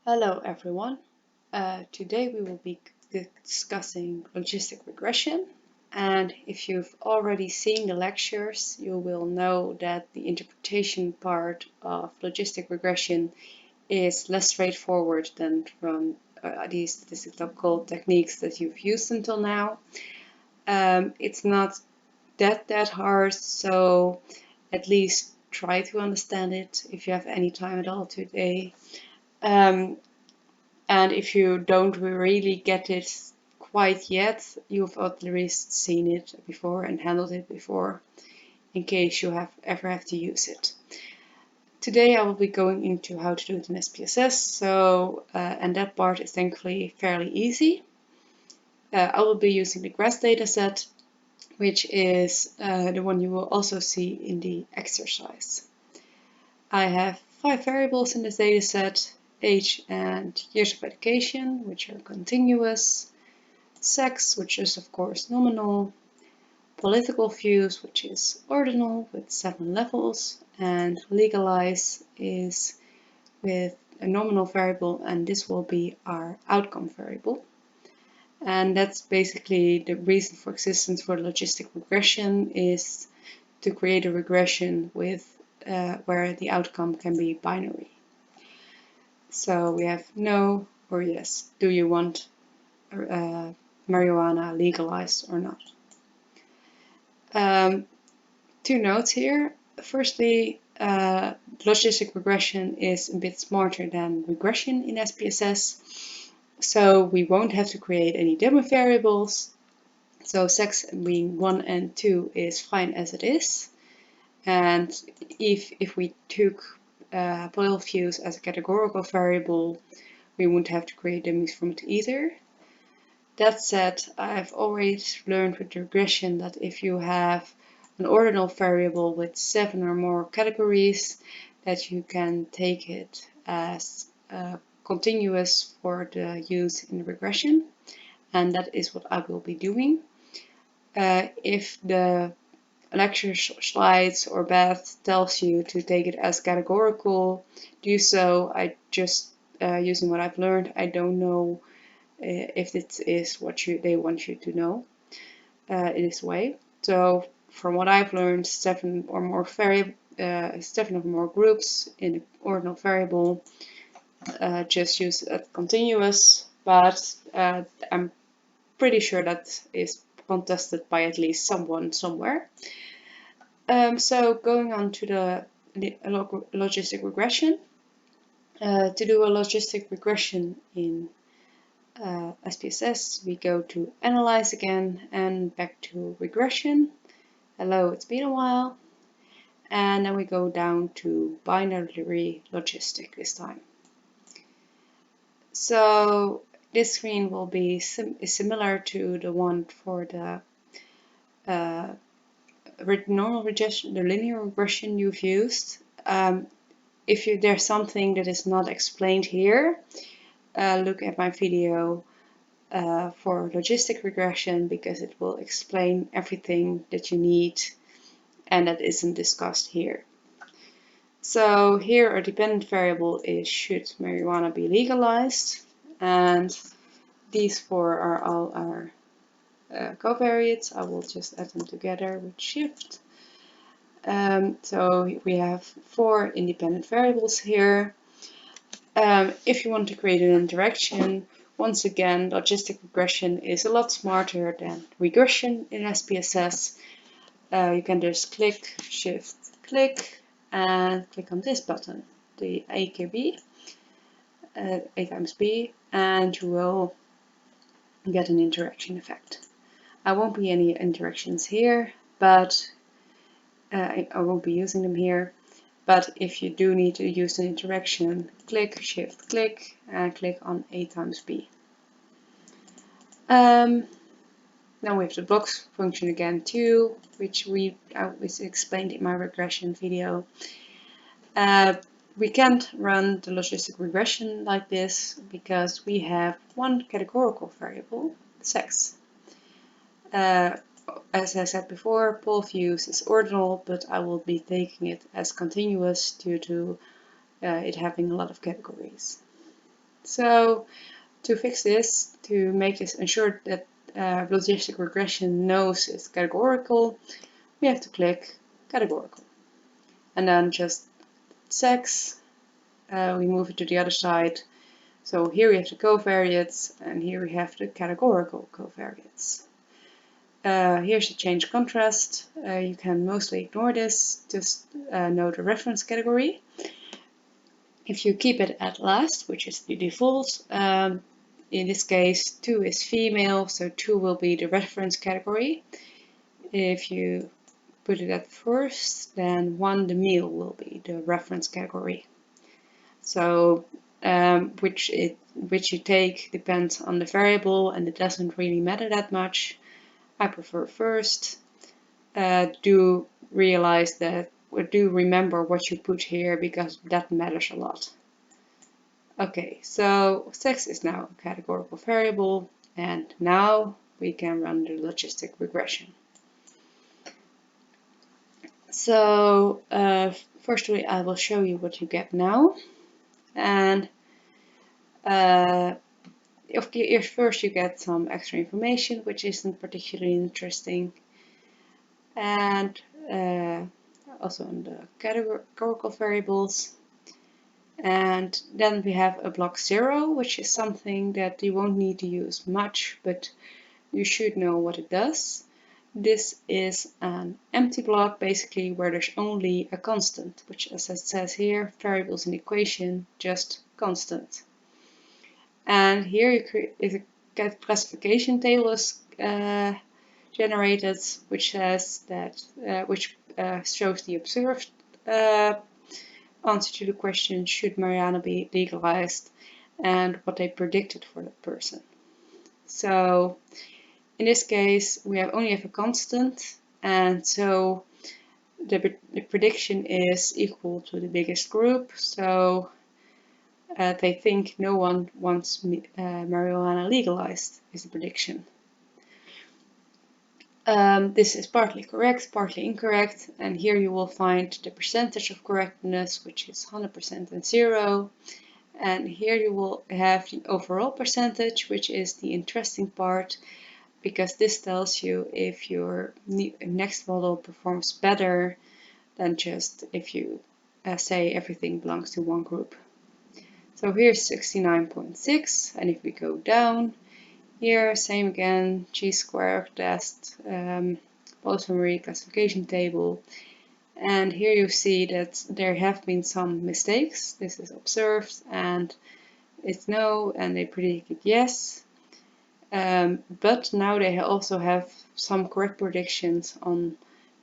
Hello everyone. Today we will be discussing logistic regression, and if you've already seen the lectures, you will know that the interpretation part of logistic regression is less straightforward than from these statistical techniques that you've used until now. It's not that hard, so at least try to understand it if you have any time at all today. And if you don't really get it quite yet, you've at least seen it before and handled it before, in case you ever have to use it. Today I will be going into how to do it in SPSS, and that part is thankfully fairly easy. I will be using the GRASS dataset, which is the one you will also see in the exercise. I have 5 variables in this dataset: age and years of education, which are continuous, sex, which is of course nominal, political views, which is ordinal with 7 levels, and legalize is with a nominal variable, and this will be our outcome variable. And that's basically the reason for existence for logistic regression, is to create a regression with where the outcome can be binary. So we have no or yes. Do you want marijuana legalized or not? 2 notes here. Firstly, logistic regression is a bit smarter than regression in SPSS. So we won't have to create any demo variables. So sex being 1 and 2 is fine as it is. And if we took political views as a categorical variable, we wouldn't have to create dummies from it either. That said, I've always learned with regression that if you have an ordinal variable with 7 or more categories, that you can take it as continuous for the use in regression, and that is what I will be doing. If the lecture slides or Beth tells you to take it as categorical, do so. I just using what I've learned, I don't know if this is what they want you to know in this way. So from what I've learned, 7 or more groups in an ordinal variable, just use it continuous, but I'm pretty sure that is contested by at least someone somewhere. So going on to the logistic regression. To do a logistic regression in SPSS, we go to Analyze again and back to Regression. Hello, it's been a while. And then we go down to Binary Logistic this time. So this screen will be similar to the one for the normal regression, the linear regression you've used. If there's something that is not explained here, look at my video for logistic regression, because it will explain everything that you need and that isn't discussed here. So here our dependent variable is should marijuana be legalized, and these 4 are all our covariates. I will just add them together with shift. So we have 4 independent variables here. If you want to create an interaction, once again, logistic regression is a lot smarter than regression in SPSS. You can just click, shift, click, and click on this button, the AKB, A times B, and you will get an interaction effect. I won't be any interactions here, but I won't be using them here. But if you do need to use an interaction, click, shift, click, and click on A times B. Now we have the blocks function again too, which I explained in my regression video. We can't run the logistic regression like this because we have one categorical variable, sex. As I said before, pol views is ordinal, but I will be taking it as continuous due to it having a lot of categories. So to fix this, to make this ensure that logistic regression knows it's categorical, we have to click categorical. And then just sex, we move it to the other side. So here we have the covariates, and here we have the categorical covariates. Here's the change contrast. You can mostly ignore this, just know the reference category. If you keep it at last, which is the default, in this case 2 is female, so 2 will be the reference category. If you put it at first, then 1, the male, will be the reference category. So which you take depends on the variable, and it doesn't really matter that much. I prefer first. Do realize that, or do remember what you put here, because that matters a lot. Okay, so sex is now a categorical variable, and now we can run the logistic regression. So firstly, I will show you what you get now. And first you get some extra information, which isn't particularly interesting. And also on the categorical variables. And then we have a block 0, which is something that you won't need to use much, but you should know what it does. This is an empty block, basically, where there's only a constant, which, as it says here, variables in the equation, just constant. And here is a classification table is generated, which says that shows the observed answer to the question, should marijuana be legalized, and what they predicted for that person. So in this case, we only have a constant, and so the prediction is equal to the biggest group. So they think no one wants marijuana legalized, is the prediction. This is partly correct, partly incorrect, and here you will find the percentage of correctness, which is 100% and 0. And here you will have the overall percentage, which is the interesting part, because this tells you if your next model performs better than just if you say everything belongs to one group. So here's 69.6, and if we go down, here same again, chi-square test, polysummary classification table, and here you see that there have been some mistakes. This is observed, and it's no, and they predicted yes. But now they also have some correct predictions on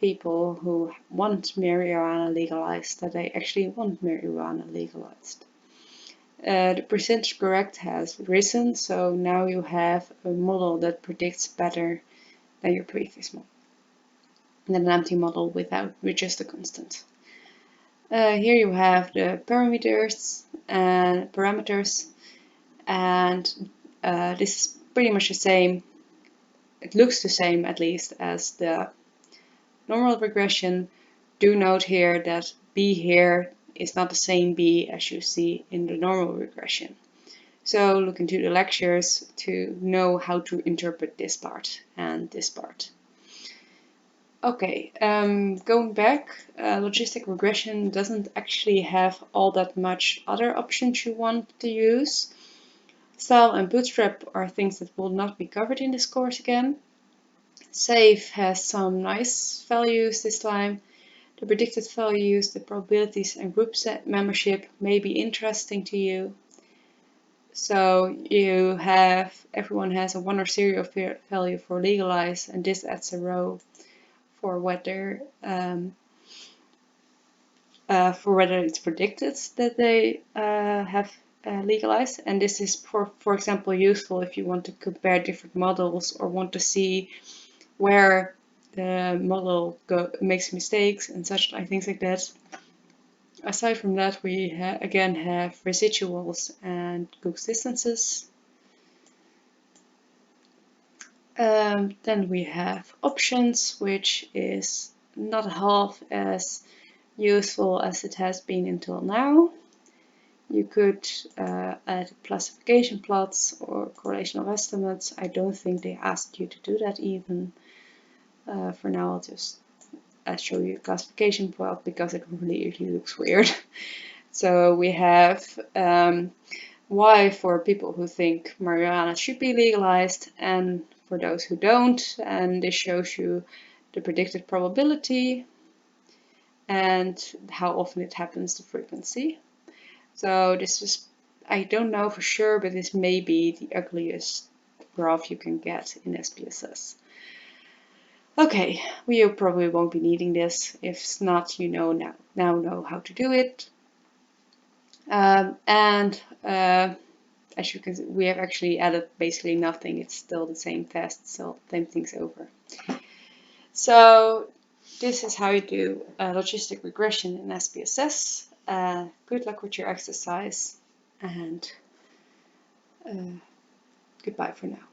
people who want marijuana legalized, that they actually want marijuana legalized. The percentage correct has risen, so now you have a model that predicts better than your previous model, than an empty model with just a constant. Here you have the parameters, and this is pretty much the same. It looks the same, at least, as the normal regression. Do note here that B here is not the same B as you see in the normal regression. So look into the lectures to know how to interpret this part and this part. Okay, going back, logistic regression doesn't actually have all that much other options you want to use. Style and bootstrap are things that will not be covered in this course again. Safe has some nice values this time. The predicted values, the probabilities, and group set membership may be interesting to you. So you have, everyone has a 1 or 0 value for legalize, and this adds a row for whether it's predicted that they have legalized. And this is, for example, useful if you want to compare different models or want to see where the model makes mistakes and such things like that. Aside from that, we again have residuals and Cook's distances. Then we have options, which is not half as useful as it has been until now. You could add classification plots or correlational estimates. I don't think they asked you to do that even. For now, I'll just show you a classification plot because it really looks weird. So we have why for people who think marijuana should be legalized and for those who don't, and this shows you the predicted probability and how often it happens, the frequency. So this is, I don't know for sure, but this may be the ugliest graph you can get in SPSS. Okay, we probably won't be needing this. If not, you now know how to do it. As you can see, we have actually added basically nothing. It's still the same test, so same things over. So this is how you do logistic regression in SPSS. Good luck with your exercise, and goodbye for now.